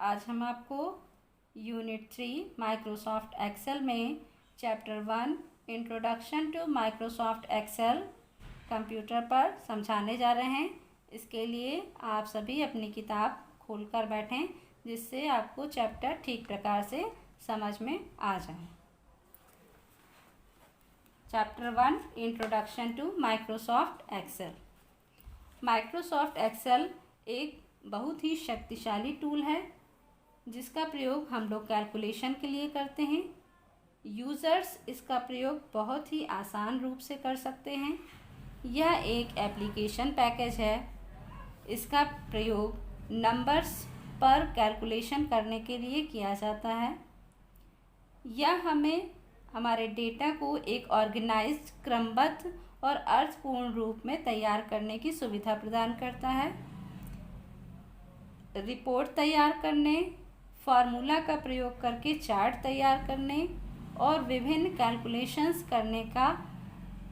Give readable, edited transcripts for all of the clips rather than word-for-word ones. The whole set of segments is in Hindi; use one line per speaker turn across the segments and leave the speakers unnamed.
आज हम आपको यूनिट 3 माइक्रोसॉफ्ट एक्सेल में chapter 1 introduction to Microsoft Excel computer पर समझाने जा रहे हैं। इसके लिए आप सभी अपनी किताब खोलकर बैठें जिससे आपको चैप्टर ठीक प्रकार से समझ में आ जाए। Chapter 1 introduction to Microsoft Excel. Microsoft Excel एक बहुत ही शक्तिशाली टूल है जिसका प्रयोग हम लोग कैलकुलेशन के लिए करते हैं। यूज़र्स इसका प्रयोग बहुत ही आसान रूप से कर सकते हैं। यह एक एप्लीकेशन पैकेज है। इसका प्रयोग नंबर्स पर कैलकुलेशन करने के लिए किया जाता है। यह हमें हमारे डेटा को एक ऑर्गेनाइज्ड, क्रमबद्ध और अर्थपूर्ण रूप में तैयार करने की सुविधा प्रदान करता है। रिपोर्ट तैयार करने, फार्मूला का प्रयोग करके चार्ट तैयार करने और विभिन्न कैलकुलेशंस करने का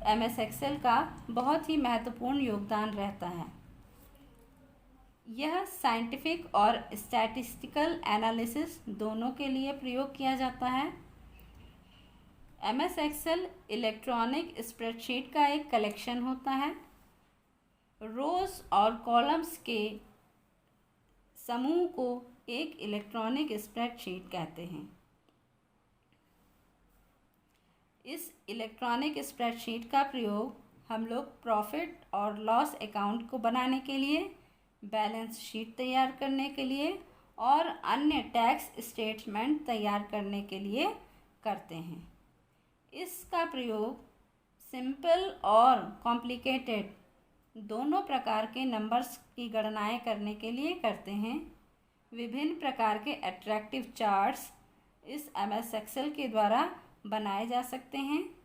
एमएस एक्सेल का बहुत ही महत्वपूर्ण योगदान रहता है। यह साइंटिफिक और स्टैटिस्टिकल एनालिसिस दोनों के लिए प्रयोग किया जाता है। एमएस एक्सेल इलेक्ट्रॉनिक स्प्रेडशीट का एक कलेक्शन होता है। रोज और कॉलम्स के समूह को एक इलेक्ट्रॉनिक स्प्रेडशीट कहते हैं। इस इलेक्ट्रॉनिक स्प्रेडशीट का प्रयोग हम लोग प्रॉफिट और लॉस अकाउंट को बनाने के लिए, बैलेंस शीट तैयार करने के लिए और अन्य टैक्स स्टेटमेंट तैयार करने के लिए करते हैं। इसका प्रयोग सिंपल और कॉम्प्लिकेटेड दोनों प्रकार के नंबर्स की गणनाएं करने के लिए करते हैं। विभिन्न प्रकार के अट्रैक्टिव चार्ट्स इस एमएस एक्सेल के द्वारा बनाए जा सकते हैं।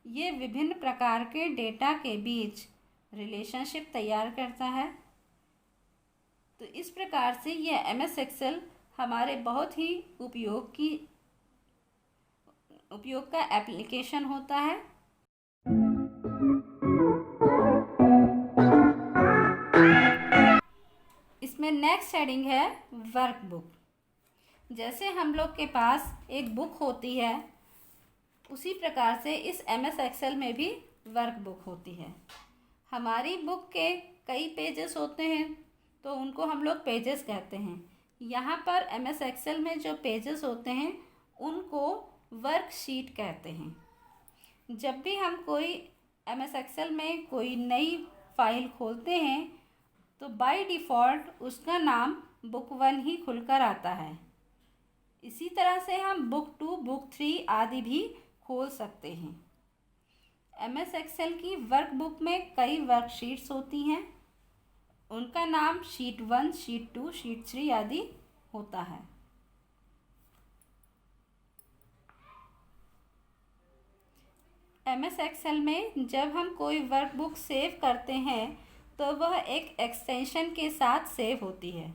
ये विभिन्न प्रकार के डेटा के बीच रिलेशनशिप तैयार करता है। तो इस प्रकार से यह एमएस एक्सेल हमारे बहुत ही उपयोग का एप्लीकेशन होता है। इसमें नेक्स्ट हेडिंग है वर्कबुक। जैसे हम लोग के पास एक बुक होती है उसी प्रकार से इस एमएस एक्सेल में भी वर्कबुक होती है। हमारी बुक के कई पेजेस होते हैं तो उनको हम लोग पेजेस कहते हैं। यहाँ पर एमएस एक्सेल में जो पेजेस होते हैं उनको वर्कशीट कहते हैं। जब भी हम कोई एमएस एक्सेल में कोई नई फाइल खोलते हैं तो बाय डिफ़ॉल्ट उसका नाम बुक 1 ही खुलकर आता है। इसी तरह से हम बुक 2, बुक 3 आदि भी खोल सकते हैं। एमएस एक्सेल की वर्कबुक में कई वर्कशीट्स होती हैं। उनका नाम शीट 1, शीट 2, शीट 3 आदि होता है। एमएस एक्सेल में जब हम कोई वर्कबुक सेव करते हैं तो वह एक एक्सटेंशन के साथ सेव होती है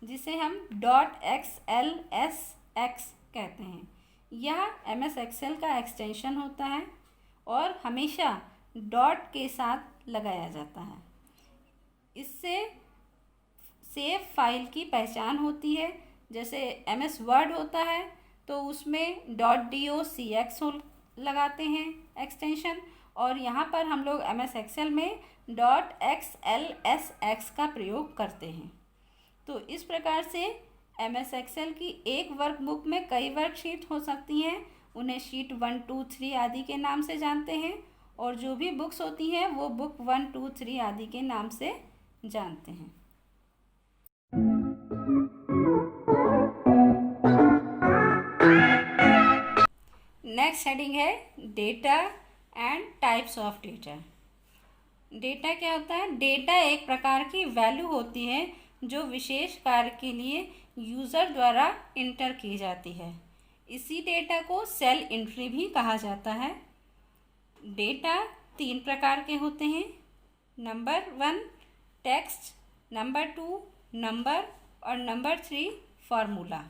जिसे हम .xlsx कहते हैं। यह एमएस एक्सेल का एक्सटेंशन होता है और हमेशा डॉट के साथ लगाया जाता है। इससे सेव फाइल की पहचान होती है। जैसे एमएस वर्ड होता है तो उसमें .docx लगाते हैं एक्सटेंशन, और यहाँ पर हम लोग एमएस एक्सेल में .xlsx का प्रयोग करते हैं। तो इस प्रकार से एमएस एक्सेल की एक वर्कबुक में कई वर्कशीट हो सकती हैं। उन्हें शीट 1, 2, 3 आदि के नाम से जानते हैं और जो भी बुक्स होती हैं वो बुक 1, 2, 3 आदि के नाम से जानते हैं। नेक्स्ट हेडिंग है data and types of data. Data क्या होता है? डेटा एक प्रकार की वैल्यू होती है जो विशेष कार्य के लिए यूज़र द्वारा इंटर की जाती है। इसी डेटा को सेल एंट्री भी कहा जाता है। डेटा 3 प्रकार के होते हैं। नंबर 1 टेक्स्ट, नंबर 2 नंबर और नंबर 3 फार्मूला।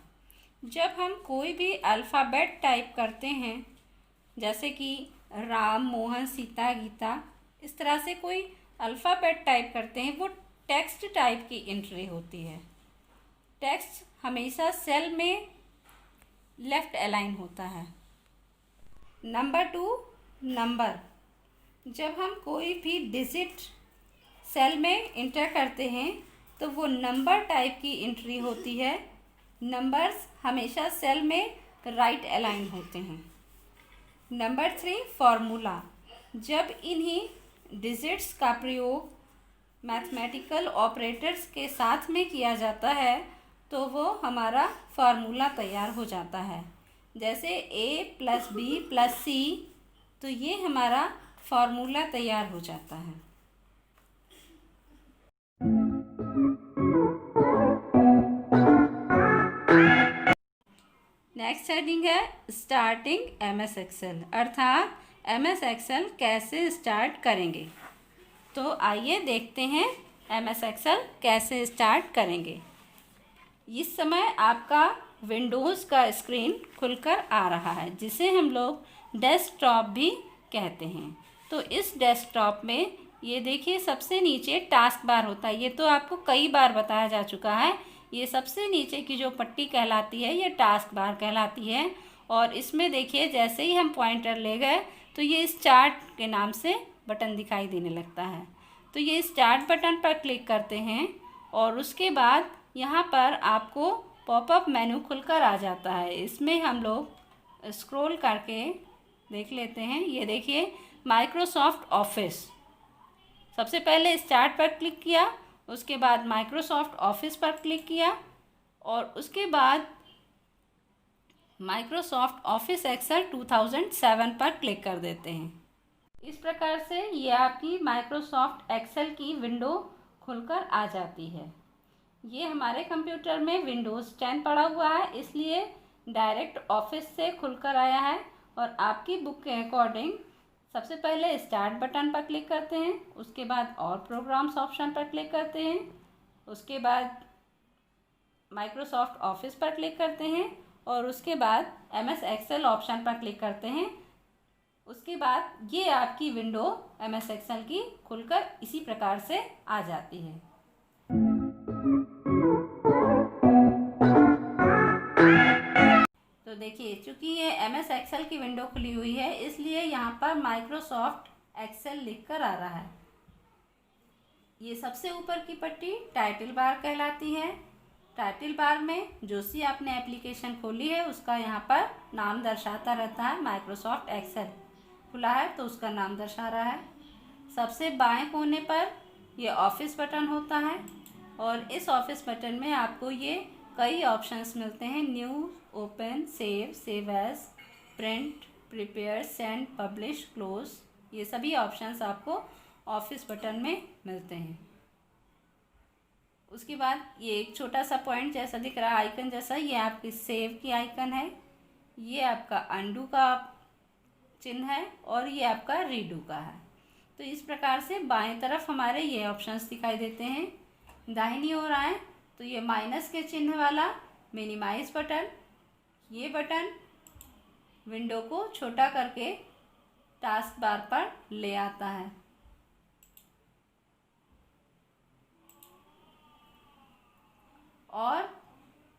जब हम कोई भी अल्फ़ाबेट टाइप करते हैं जैसे कि राम, मोहन, सीता, गीता, इस तरह से कोई अल्फ़ाबेट टाइप करते हैं वो टेक्स्ट टाइप की एंट्री होती है। टेक्स्ट हमेशा सेल में लेफ्ट अलाइन होता है। Number 2, number. जब हम कोई भी डिजिट सेल में इंटर करते हैं तो वो नंबर टाइप की एंट्री होती है। नंबर्स हमेशा सेल में राइट अलाइन होते हैं। Number 3, formula. जब इन्हीं डिजिट्स का प्रयोग मैथमेटिकल ऑपरेटर्स के साथ में किया जाता है तो वो हमारा फार्मूला तैयार हो जाता है। जैसे A+B+C, तो ये हमारा फार्मूला तैयार हो जाता है। नेक्स्ट हेडिंग है स्टार्टिंग MS एक्सेल, अर्थात MS एक्सेल कैसे स्टार्ट करेंगे। तो आइए देखते हैं MS एक्सेल कैसे स्टार्ट करेंगे। इस समय आपका विंडोज़ का स्क्रीन खुलकर आ रहा है, जिसे हम लोग डेस्कटॉप भी कहते हैं। तो इस डेस्कटॉप में ये देखिए सबसे नीचे टास्क बार होता है। ये तो आपको कई बार बताया जा चुका है। ये सबसे नीचे की जो पट्टी कहलाती है ये टास्क बार कहलाती है। और इसमें देखिए जैसे ही हम पॉइंटर ले गए तो ये स्टार्ट के नाम से बटन दिखाई देने लगता है। तो ये स्टार्ट बटन पर क्लिक करते हैं और उसके बाद यहाँ पर आपको पॉपअप मेनू खुलकर आ जाता है। इसमें हम लोग स्क्रॉल करके देख लेते हैं। ये देखिए माइक्रोसॉफ्ट ऑफिस, सबसे पहले स्टार्ट पर क्लिक किया, उसके बाद माइक्रोसॉफ्ट ऑफिस पर क्लिक किया और उसके बाद माइक्रोसॉफ्ट ऑफिस एक्सेल 2007 पर क्लिक कर देते हैं। इस प्रकार से ये आपकी माइक्रोसॉफ्ट एक्सेल की विंडो खुलकर आ जाती है। ये हमारे कंप्यूटर में विंडोज़ 10 पड़ा हुआ है, इसलिए डायरेक्ट ऑफिस से खुलकर आया है। और आपकी बुक के अकॉर्डिंग सबसे पहले स्टार्ट बटन पर क्लिक करते हैं, उसके बाद और प्रोग्राम्स ऑप्शन पर क्लिक करते हैं, उसके बाद माइक्रोसॉफ्ट ऑफिस पर क्लिक करते हैं और उसके बाद MS एक्सेल ऑप्शन पर क्लिक करते हैं। उसके बाद ये आपकी विंडो MS एक्सेल की खुलकर इसी प्रकार से आ जाती है। तो देखिए चूंकि ये MS एक्सेल की विंडो खुली हुई है, इसलिए यहाँ पर माइक्रोसॉफ्ट एक्सेल लिखकर आ रहा है। ये सबसे ऊपर की पट्टी टाइटल बार कहलाती है। टाइटल बार में जो सी आपने एप्लीकेशन खोली है उसका यहाँ पर नाम दर्शाता रहता है। माइक्रोसॉफ्ट एक्सेल खुला है तो उसका नाम दर्शा रहा है। सबसे बाएं कोने पर ये ऑफिस बटन होता है और इस ऑफिस बटन में आपको ये कई ऑप्शंस मिलते हैं। New, open, save, save as, print, prepare, send, publish, close, ये सभी ऑप्शंस आपको ऑफिस बटन में मिलते हैं। उसके बाद ये एक छोटा सा पॉइंट जैसा दिख रहा है, आइकन जैसा, ये आपकी सेव की आइकन है। ये आपका अंडू का चिन्ह है और ये आपका रीडू का है। तो इस प्रकार से बाएं तरफ हमारे ये ऑप्शंस दिखाई देते हैं। दाहिनी ओर आए तो ये माइनस के चिन्ह वाला मिनिमाइज बटन, ये बटन विंडो को छोटा करके टास्क बार पर ले आता है। और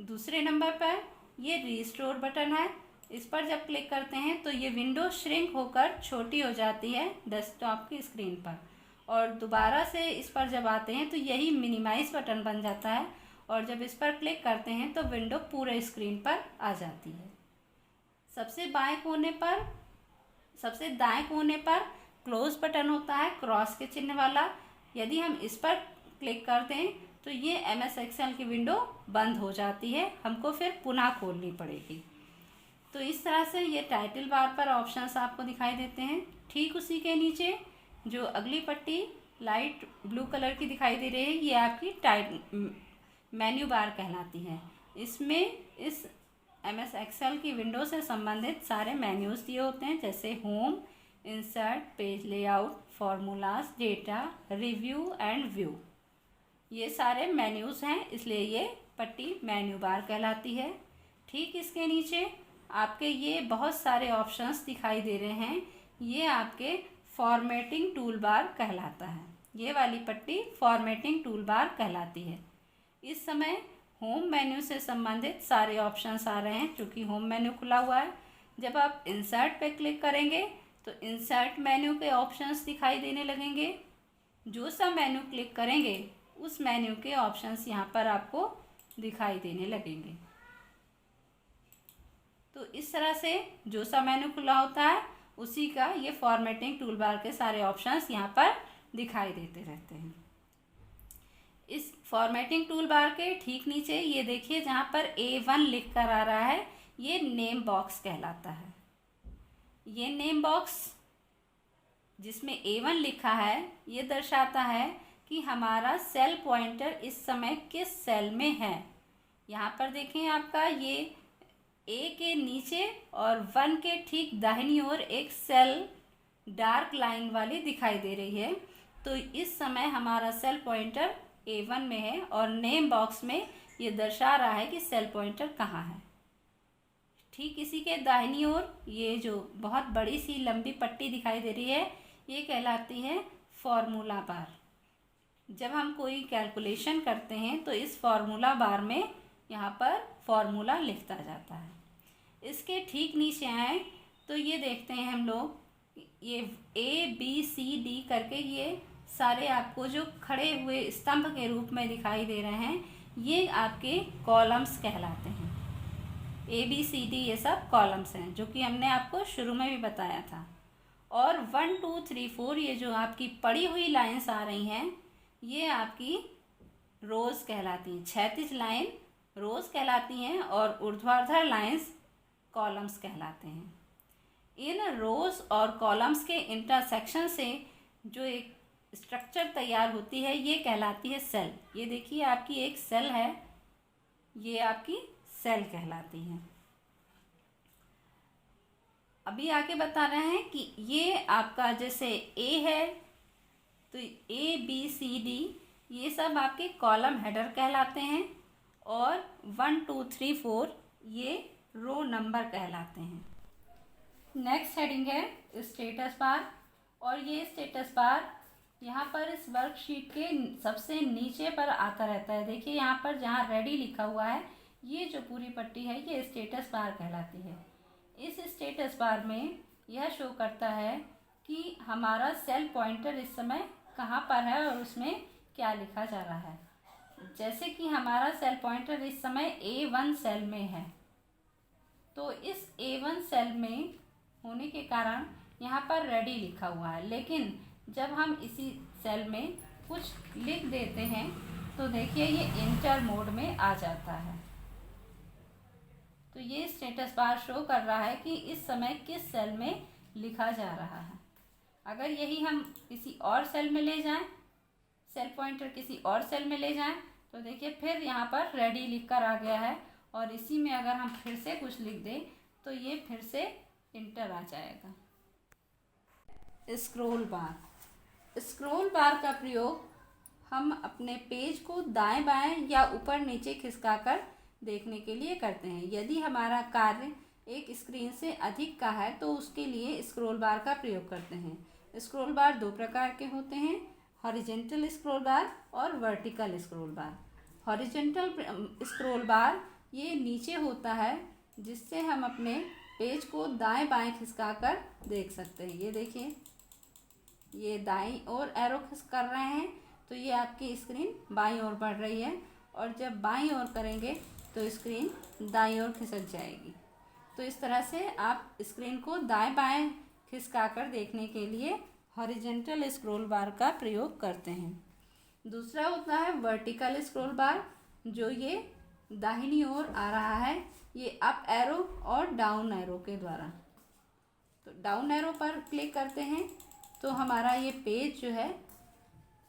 दूसरे नंबर पर ये रीस्टोर बटन है। इस पर जब क्लिक करते हैं तो ये विंडो श्रिंक होकर छोटी हो जाती है डेस्कटॉप की स्क्रीन पर, और दोबारा से इस पर जब आते हैं तो यही मिनिमाइज बटन बन जाता है और जब इस पर क्लिक करते हैं तो विंडो पूरे स्क्रीन पर आ जाती है। सबसे दाएं कोने पर क्लोज बटन होता है, क्रॉस के चिन्ह वाला। यदि हम इस पर क्लिक करते हैं तो ये MS एक्सेल की विंडो बंद हो जाती है, हमको फिर पुनः खोलनी पड़ेगी। तो इस तरह से ये टाइटल बार पर ऑप्शंस आपको दिखाई देते हैं। ठीक उसी के नीचे जो अगली पट्टी लाइट ब्लू कलर की दिखाई दे रही है, ये आपकी मेन्यू बार कहलाती है। इसमें इस MS एक्सेल की विंडो से संबंधित सारे मेन्यूज दिए होते हैं, जैसे home, insert, page layout, formulas, data, review and view, ये सारे मेन्यूज हैं, इसलिए ये पट्टी मेन्यू बार कहलाती है। ठीक इसके नीचे आपके ये बहुत सारे ऑप्शंस दिखाई दे रहे हैं, ये आपके फॉर्मेटिंग टूल बार कहलाता है। ये वाली पट्टी फॉर्मेटिंग टूल बार कहलाती है। इस समय होम मेन्यू से संबंधित सारे ऑप्शंस आ रहे हैं क्योंकि होम मेन्यू खुला हुआ है। जब आप इंसर्ट पे क्लिक करेंगे तो इंसर्ट मेन्यू के ऑप्शंस दिखाई देने लगेंगे। जो सा मेन्यू क्लिक करेंगे उस मेन्यू के ऑप्शंस यहाँ पर आपको दिखाई देने लगेंगे। तो इस तरह से जो सा मेन्यू खुला होता है उसी का ये फॉर्मेटिंग टूल बार के सारे ऑप्शंस यहाँ पर दिखाई देते रहते हैं। इस फॉर्मेटिंग टूल बार के ठीक नीचे ये देखिए जहाँ पर A1 लिख कर आ रहा है, ये नेम बॉक्स कहलाता है। ये नेम बॉक्स जिसमें A1 लिखा है ये दर्शाता है कि हमारा सेल पॉइंटर इस समय किस सेल में है। यहाँ पर देखें आपका ये A के नीचे और 1 के ठीक दाहिनी ओर एक सेल डार्क लाइन वाली दिखाई दे रही है। तो इस समय हमारा सेल पॉइंटर A1 में है और नेम बॉक्स में ये दर्शा रहा है कि सेल पॉइंटर कहाँ है। ठीक इसी के दाहिनी ओर ये जो बहुत बड़ी सी लंबी पट्टी दिखाई दे रही है ये कहलाती है फॉर्मूला बार। जब हम कोई कैलकुलेशन करते हैं तो इस फॉर्मूला बार में यहाँ पर फॉर्मूला लिखता जाता है। इसके ठीक नीचे आए तो ये देखते हैं हम लोग ये ABCD करके ये सारे आपको जो खड़े हुए स्तंभ के रूप में दिखाई दे रहे हैं ये आपके कॉलम्स कहलाते हैं। ABCD ये सब कॉलम्स हैं जो कि हमने आपको शुरू में भी बताया था। और 1 2 3 4 ये जो आपकी पड़ी हुई लाइंस आ रही हैं ये आपकी रोज कहलाती हैं। क्षैतिज लाइन रोज कहलाती हैं और ऊर्ध्वाधर लाइंस कॉलम्स कहलाते हैं। इन रोज और कॉलम्स के इंटरसेक्शन से जो एक स्ट्रक्चर तैयार होती है ये कहलाती है सेल। ये देखिए आपकी एक सेल है, ये आपकी सेल कहलाती है। अभी आगे बता रहे हैं कि ये आपका जैसे A है तो ABCD ये सब आपके कॉलम हेडर कहलाते हैं और 1 2 3 4 ये रो नंबर कहलाते हैं। नेक्स्ट हेडिंग है स्टेटस बार और ये स्टेटस बार यहाँ पर इस वर्कशीट के सबसे नीचे पर आता रहता है। देखिए यहाँ पर जहाँ रेडी लिखा हुआ है ये जो पूरी पट्टी है ये स्टेटस बार कहलाती है। इस स्टेटस बार में यह शो करता है कि हमारा सेल पॉइंटर इस समय कहाँ पर है और उसमें क्या लिखा जा रहा है। जैसे कि हमारा सेल पॉइंटर इस समय A1 सेल में है तो इस A1 सेल में होने के कारण यहाँ पर रेडी लिखा हुआ है, लेकिन जब हम इसी सेल में कुछ लिख देते हैं तो देखिए ये इंटर मोड में आ जाता है। तो ये स्टेटस बार शो कर रहा है कि इस समय किस सेल में लिखा जा रहा है। अगर यही हम किसी और सेल में ले जाएं, सेल पॉइंटर किसी और सेल में ले जाएं तो देखिए फिर यहाँ पर रेडी लिख कर आ गया है और इसी में अगर हम फिर से कुछ लिख दें तो ये फिर से इंटर आ जाएगा। स्क्रॉल बार। स्क्रॉल बार का प्रयोग हम अपने पेज को दाएं बाएं या ऊपर नीचे खिसकाकर देखने के लिए करते हैं। यदि हमारा कार्य एक स्क्रीन से अधिक का है तो उसके लिए स्क्रॉल बार का प्रयोग करते हैं। स्क्रॉल बार दो प्रकार के होते हैं, हॉरिजॉन्टल स्क्रॉल बार और वर्टिकल स्क्रॉल बार। हॉरिजॉन्टल स्क्रॉल बार ये नीचे होता है जिससे हम अपने पेज को दाएं बाएं खिसकाकर देख सकते हैं। ये देखिए ये दाईं ओर एरो कर रहे हैं तो ये आपकी स्क्रीन बाईं ओर बढ़ रही है और जब बाईं ओर करेंगे तो स्क्रीन दाईं ओर खिसक जाएगी। तो इस तरह से आप स्क्रीन को दाएं बाएं खिसकाकर देखने के लिए हॉरिजॉन्टल स्क्रॉल बार का प्रयोग करते हैं। दूसरा होता है वर्टिकल स्क्रॉल बार जो ये दाहिनी ओर आ रहा है, ये अप एरो और डाउन एरो के द्वारा। तो डाउन एरो पर क्लिक करते हैं तो हमारा ये पेज जो है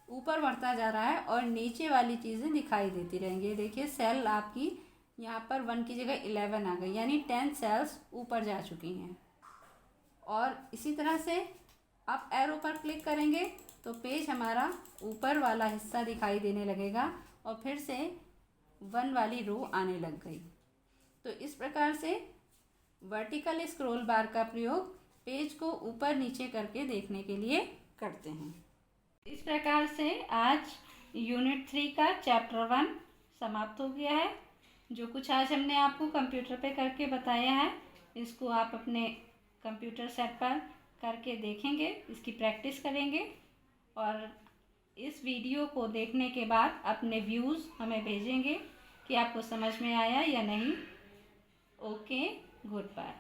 ऊपर बढ़ता जा रहा है और नीचे वाली चीज़ें दिखाई देती रहेंगी। देखिए सेल आपकी यहाँ पर 1 की जगह 11 आ गई, यानी 10 सेल्स ऊपर जा चुकी हैं। और इसी तरह से अप एरो पर क्लिक करेंगे तो पेज हमारा ऊपर वाला हिस्सा दिखाई देने लगेगा और फिर से 1 वाली रो आने लग गई। तो इस प्रकार से वर्टिकल स्क्रॉल बार का प्रयोग पेज को ऊपर नीचे करके देखने के लिए करते हैं। इस प्रकार से आज यूनिट 3 का चैप्टर 1 समाप्त हो गया है। जो कुछ आज हमने आपको कंप्यूटर पे करके बताया है, इसको आप अपने कंप्यूटर सेट पर करके देखेंगे, इसकी प्रैक्टिस करेंगे और इस वीडियो को देखने के बाद अपने व्यूज़ हमें भेजेंगे कि आपको समझ में आया या नहीं। Okay, good bye.